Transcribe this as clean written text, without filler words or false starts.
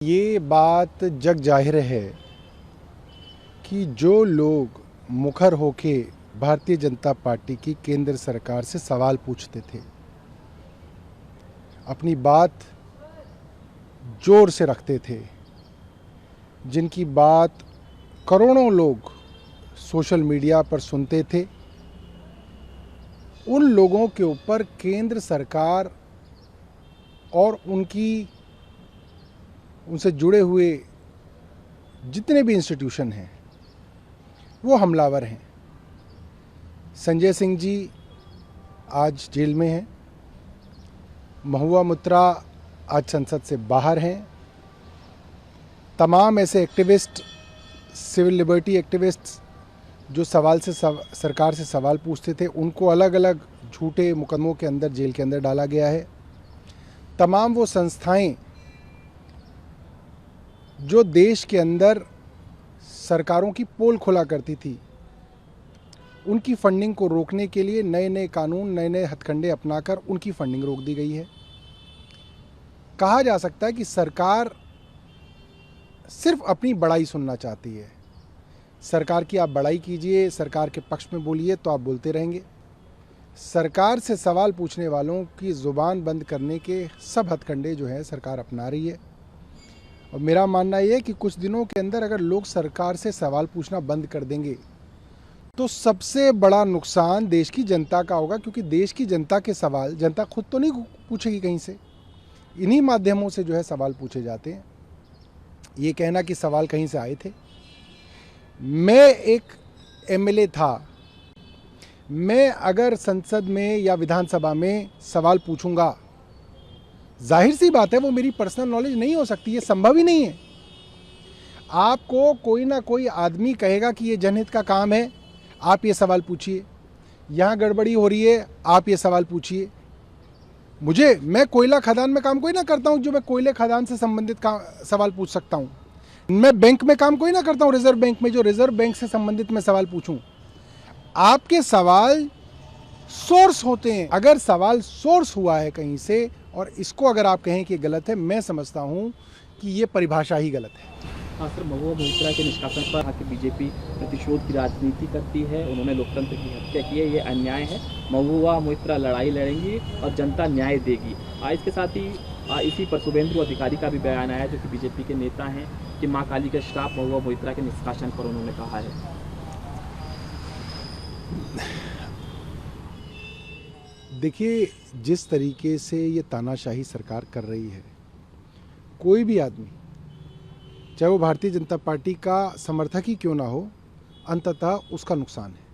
ये बात जग जाहिर है कि जो लोग मुखर होके भारतीय जनता पार्टी की केंद्र सरकार से सवाल पूछते थे, अपनी बात जोर से रखते थे, जिनकी बात करोड़ों लोग सोशल मीडिया पर सुनते थे, उन लोगों के ऊपर केंद्र सरकार और उनसे जुड़े हुए जितने भी इंस्टीट्यूशन हैं वो हमलावर हैं। संजय सिंह जी आज जेल में हैं, महुआ मोइत्रा आज संसद से बाहर हैं। तमाम ऐसे एक्टिविस्ट, सिविल लिबर्टी एक्टिविस्ट्स जो सरकार से सवाल पूछते थे, उनको अलग अलग झूठे मुकदमों के अंदर जेल के अंदर डाला गया है। तमाम वो संस्थाएं जो देश के अंदर सरकारों की पोल खोला करती थी, उनकी फंडिंग को रोकने के लिए नए नए कानून, नए नए हथकंडे अपनाकर उनकी फंडिंग रोक दी गई है। कहा जा सकता है कि सरकार सिर्फ अपनी बड़ाई सुनना चाहती है। सरकार की आप बड़ाई कीजिए, सरकार के पक्ष में बोलिए तो आप बोलते रहेंगे। सरकार से सवाल पूछने वालों की ज़ुबान बंद करने के सब हथकंडे जो हैं सरकार अपना रही है। और मेरा मानना ये है कि कुछ दिनों के अंदर अगर लोग सरकार से सवाल पूछना बंद कर देंगे तो सबसे बड़ा नुकसान देश की जनता का होगा, क्योंकि देश की जनता के सवाल जनता खुद तो नहीं पूछेगी कहीं से, इन्हीं माध्यमों से जो है सवाल पूछे जाते हैं। ये कहना कि सवाल कहीं से आए थे, मैं एक एमएलए था, मैं अगर संसद में या विधानसभा में सवाल पूछूंगा, जाहिर सी बात है वो मेरी पर्सनल नॉलेज नहीं हो सकती, ये संभव ही नहीं है। आपको कोई ना कोई आदमी कहेगा कि ये जनहित का काम है, आप ये सवाल पूछिए, यहाँ गड़बड़ी हो रही है, आप ये सवाल पूछिए। मैं कोयला खदान में काम कोई ना करता हूँ जो मैं कोयले खदान से संबंधित सवाल पूछ सकता हूँ। मैं बैंक में काम कोई ना करता हूँ, रिजर्व बैंक में, जो रिजर्व बैंक से संबंधित मैं सवाल पूछूं। आपके सवाल सोर्स होते हैं। अगर सवाल सोर्स हुआ है कहीं से और इसको अगर आप कहें कि गलत है, मैं समझता हूं कि ये परिभाषा ही गलत है। हाँ सर, महुआ मोइत्रा के निष्कासन पर कहा कि बीजेपी प्रतिशोध की राजनीति करती है, उन्होंने लोकतंत्र की हत्या की है, ये अन्याय है। महुआ मोइत्रा लड़ाई लड़ेंगी और जनता न्याय देगी। इसके साथ ही इसी पर शुभेंदु अधिकारी का भी बयान आया, जो कि बीजेपी के नेता हैं, कि मां काली का श्राप महुआ मोइत्रा के निष्कासन पर उन्होंने कहा है। देखिए, जिस तरीके से ये तानाशाही सरकार कर रही है, कोई भी आदमी, चाहे वो भारतीय जनता पार्टी का समर्थक ही क्यों ना हो, अंततः उसका नुकसान है।